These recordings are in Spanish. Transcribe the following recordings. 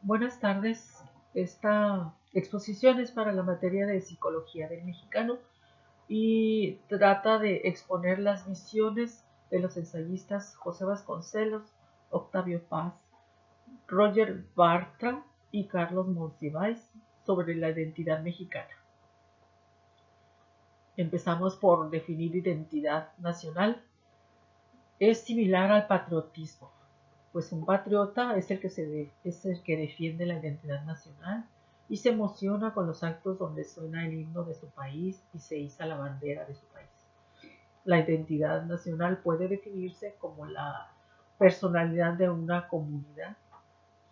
Buenas tardes. Esta exposición es para la materia de Psicología del Mexicano y trata de exponer las visiones de los ensayistas José Vasconcelos, Octavio Paz, Roger Bartra y Carlos Monsiváis sobre la identidad mexicana. Empezamos por definir identidad nacional. Es similar al patriotismo, pues un patriota es el que defiende la identidad nacional y se emociona con los actos donde suena el himno de su país y se iza la bandera de su país. La identidad nacional puede definirse como la personalidad de una comunidad,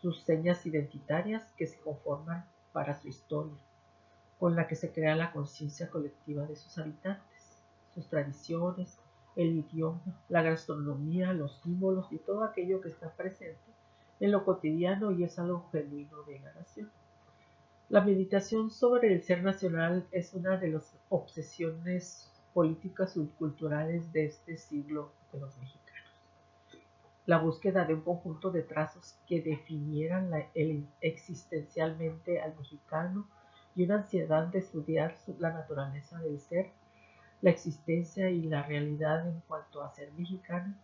sus señas identitarias que se conforman para su historia, con la que se crea la conciencia colectiva de sus habitantes, sus tradiciones, el idioma, la gastronomía, los símbolos y todo aquello que está presente en lo cotidiano y es algo genuino de la nación. La meditación sobre el ser nacional es una de las obsesiones políticas y culturales de este siglo de los mexicanos. La búsqueda de un conjunto de trazos que definieran existencialmente al mexicano y una ansiedad de estudiar la naturaleza del ser, la existencia y la realidad en cuanto a ser mexicano,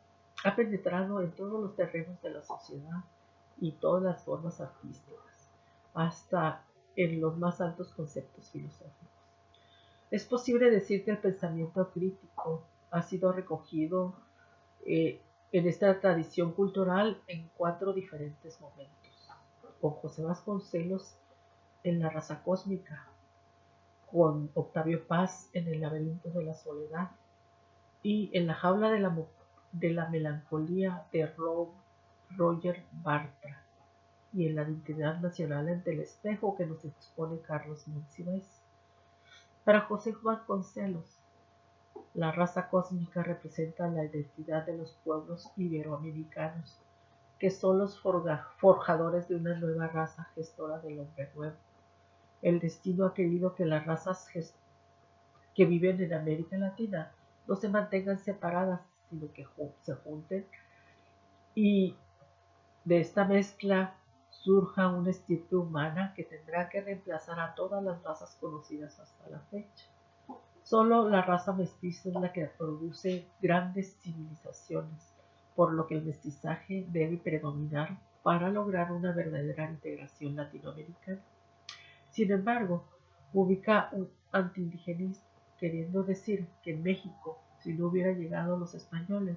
ha penetrado en todos los terrenos de la sociedad y todas las formas artísticas, hasta en los más altos conceptos filosóficos. Es posible decir que el pensamiento crítico ha sido recogido en esta tradición cultural en 4 diferentes momentos. Con José Vasconcelos en La raza cósmica, con Octavio Paz en El laberinto de la soledad y en La jaula de la melancolía de Roger Bartra y en La identidad nacional ante el espejo que nos expone Carlos Monsiváis. Para José Vasconcelos, la raza cósmica representa la identidad de los pueblos iberoamericanos, que son los forjadores de una nueva raza gestora del hombre nuevo. El destino ha querido que las razas que viven en América Latina no se mantengan separadas, sino que se junten y de esta mezcla surja una estirpe humana que tendrá que reemplazar a todas las razas conocidas hasta la fecha. Solo la raza mestiza es la que produce grandes civilizaciones, por lo que el mestizaje debe predominar para lograr una verdadera integración latinoamericana. Sin embargo, ubica un antiindigenismo, queriendo decir que en México, si no hubieran llegado los españoles,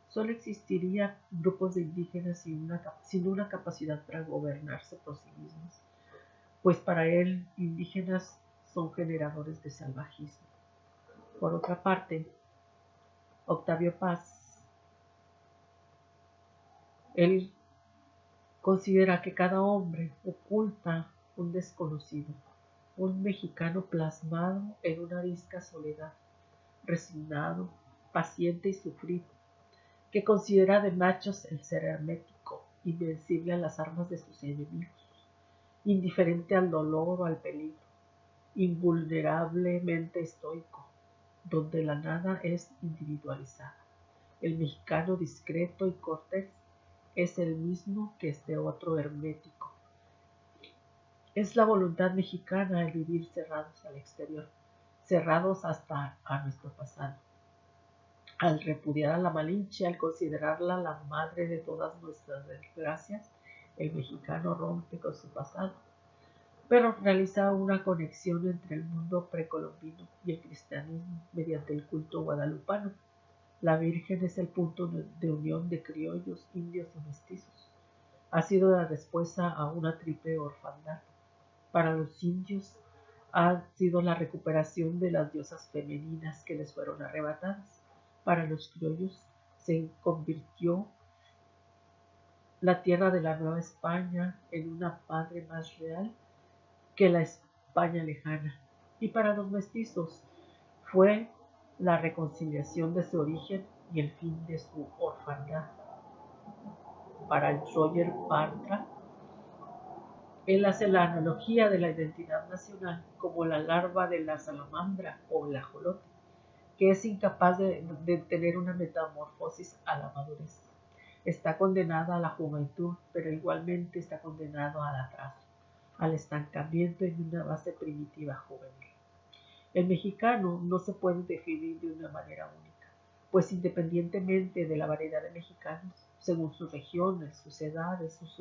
solo existirían grupos de indígenas sin una capacidad para gobernarse por sí mismos, pues para él indígenas son generadores de salvajismo. Por otra parte, Octavio Paz, él considera que cada hombre oculta un desconocido, un mexicano plasmado en una arisca soledad, resignado, paciente y sufrido, que considera de machos el ser hermético, invencible a las armas de sus enemigos, indiferente al dolor o al peligro, invulnerablemente estoico, donde la nada es individualizada. El mexicano discreto y cortés es el mismo que este otro hermético. Es la voluntad mexicana el vivir cerrados al exterior, cerrados hasta a nuestro pasado. Al repudiar a la Malinche, al considerarla la madre de todas nuestras desgracias, el mexicano rompe con su pasado, pero realiza una conexión entre el mundo precolombino y el cristianismo mediante el culto guadalupano. La Virgen es el punto de unión de criollos, indios y mestizos. Ha sido la respuesta a una triple orfandad. Para los indios ha sido la recuperación de las diosas femeninas que les fueron arrebatadas. Para los criollos se convirtió la tierra de la Nueva España en una madre más real que la España lejana. Y para los mestizos fue la reconciliación de su origen y el fin de su orfandad. Para el Roger Bartra, él hace la analogía de la identidad nacional como la larva de la salamandra o el ajolote, que es incapaz de tener una metamorfosis a la madurez. Está condenada a la juventud, pero igualmente está condenado al atraso, al estancamiento en una base primitiva juvenil. El mexicano no se puede definir de una manera única, pues independientemente de la variedad de mexicanos, según sus regiones, sus edades, sus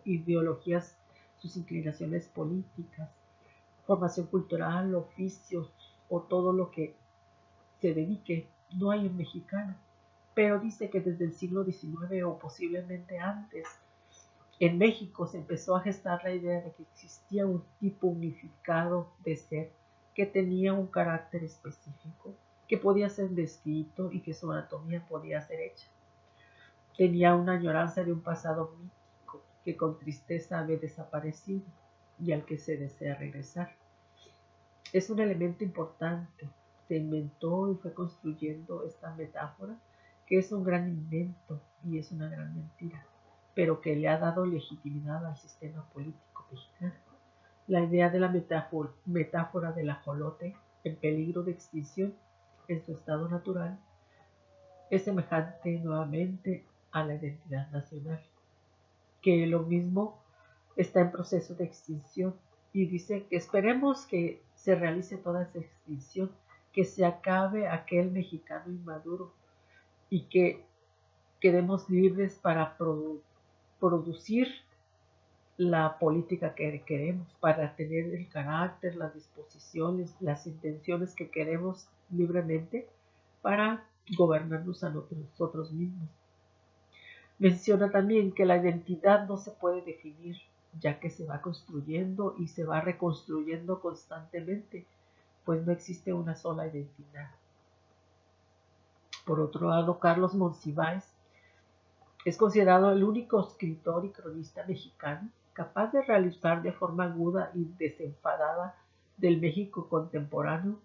ideologías, sus inclinaciones políticas, formación cultural, oficios o todo lo que se dedique, no hay un mexicano. Pero dice que desde el siglo XIX o posiblemente antes, en México se empezó a gestar la idea de que existía un tipo unificado de ser que tenía un carácter específico, que podía ser descrito y que su anatomía podía ser hecha. Tenía una añoranza de un pasado mítico que con tristeza había desaparecido y al que se desea regresar. Es un elemento importante. Se inventó y fue construyendo esta metáfora, que es un gran invento y es una gran mentira, pero que le ha dado legitimidad al sistema político mexicano. La idea de la metáfora del ajolote en peligro de extinción en su estado natural es semejante nuevamente a la identidad nacional, que lo mismo está en proceso de extinción y dice que esperemos que se realice toda esa extinción, que se acabe aquel mexicano inmaduro y que quedemos libres para producir la política que queremos, para tener el carácter, las disposiciones, las intenciones que queremos libremente para gobernarnos a nosotros mismos. Menciona también que la identidad no se puede definir, ya que se va construyendo y se va reconstruyendo constantemente, pues no existe una sola identidad. Por otro lado, Carlos Monsiváis es considerado el único escritor y cronista mexicano capaz de realizar de forma aguda y desenfadada del México contemporáneo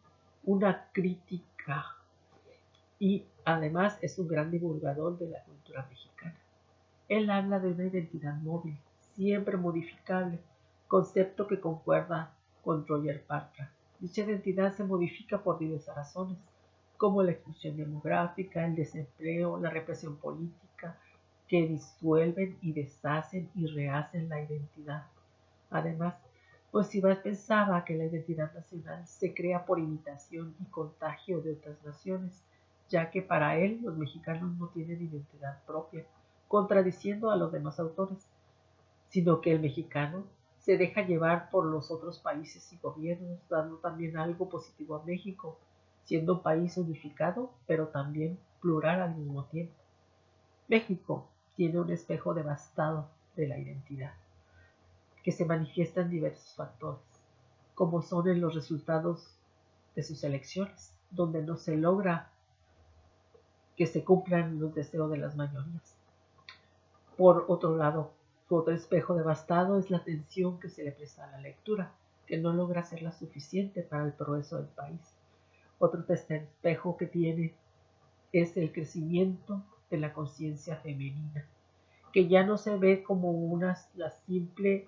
una crítica, y además es un gran divulgador de la cultura mexicana. Él habla de una identidad móvil, siempre modificable, concepto que concuerda con Roger Bartra. Dicha identidad se modifica por diversas razones, como la exclusión demográfica, el desempleo, la represión política, que disuelven y deshacen y rehacen la identidad. Además, Monsiváis pensaba que la identidad nacional se crea por imitación y contagio de otras naciones, ya que para él los mexicanos no tienen identidad propia, contradiciendo a los demás autores, sino que el mexicano se deja llevar por los otros países y gobiernos, dando también algo positivo a México, siendo un país unificado, pero también plural al mismo tiempo. México tiene un espejo devastado de la identidad, que se manifiesta en diversos factores, como son en los resultados de sus elecciones, donde no se logra que se cumplan los deseos de las mayorías. Por otro lado, su otro espejo devastado es la atención que se le presta a la lectura, que no logra ser la suficiente para el progreso del país. Otro espejo que tiene es el crecimiento de la conciencia femenina, que ya no se ve como la simple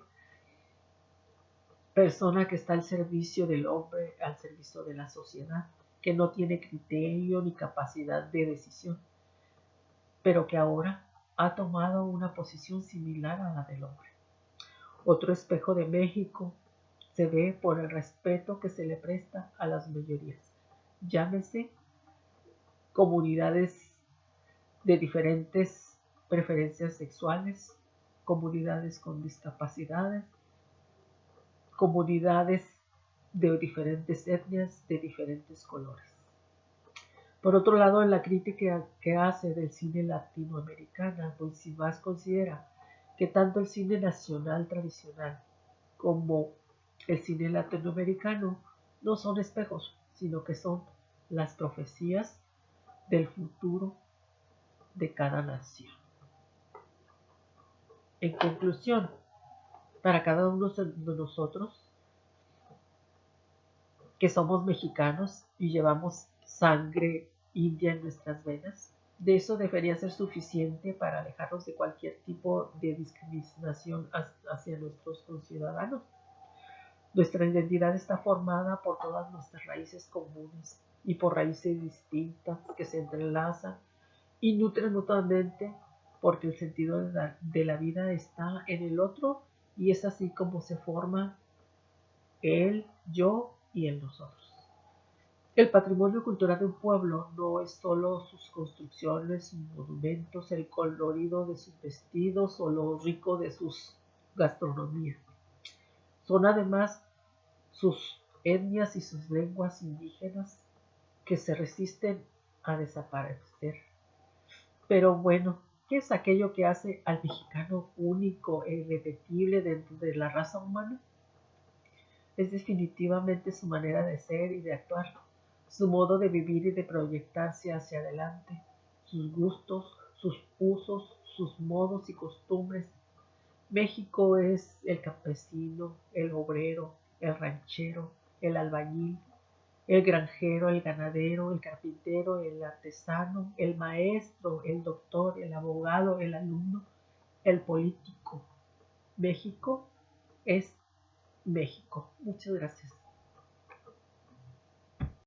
persona que está al servicio del hombre, al servicio de la sociedad, que no tiene criterio ni capacidad de decisión, pero que ahora ha tomado una posición similar a la del hombre. Otro espejo de México se ve por el respeto que se le presta a las mayorías, llámese comunidades de diferentes preferencias sexuales, comunidades con discapacidades, comunidades de diferentes etnias, de diferentes colores. Por otro lado, en la crítica que hace del cine latinoamericano, Monsiváis considera que tanto el cine nacional tradicional como el cine latinoamericano no son espejos, sino que son las profecías del futuro de cada nación. En conclusión, para cada uno de nosotros que somos mexicanos y llevamos sangre india en nuestras venas, de eso debería ser suficiente para alejarnos de cualquier tipo de discriminación hacia nuestros conciudadanos. Nuestra identidad está formada por todas nuestras raíces comunes y por raíces distintas que se entrelazan y nutren mutuamente porque el sentido de la vida está en el otro y es así como se forma el yo y el nosotros. El patrimonio cultural de un pueblo no es solo sus construcciones, sus monumentos, el colorido de sus vestidos o lo rico de sus gastronomías. Son además sus etnias y sus lenguas indígenas que se resisten a desaparecer. Pero bueno, ¿qué es aquello que hace al mexicano único e irrepetible dentro de la raza humana? Es definitivamente su manera de ser y de actuar, su modo de vivir y de proyectarse hacia adelante, sus gustos, sus usos, sus modos y costumbres. México es el campesino, el obrero, el ranchero, el albañil, el granjero, el ganadero, el carpintero, el artesano, el maestro, el doctor, el abogado, el alumno, el político. México es México. Muchas gracias.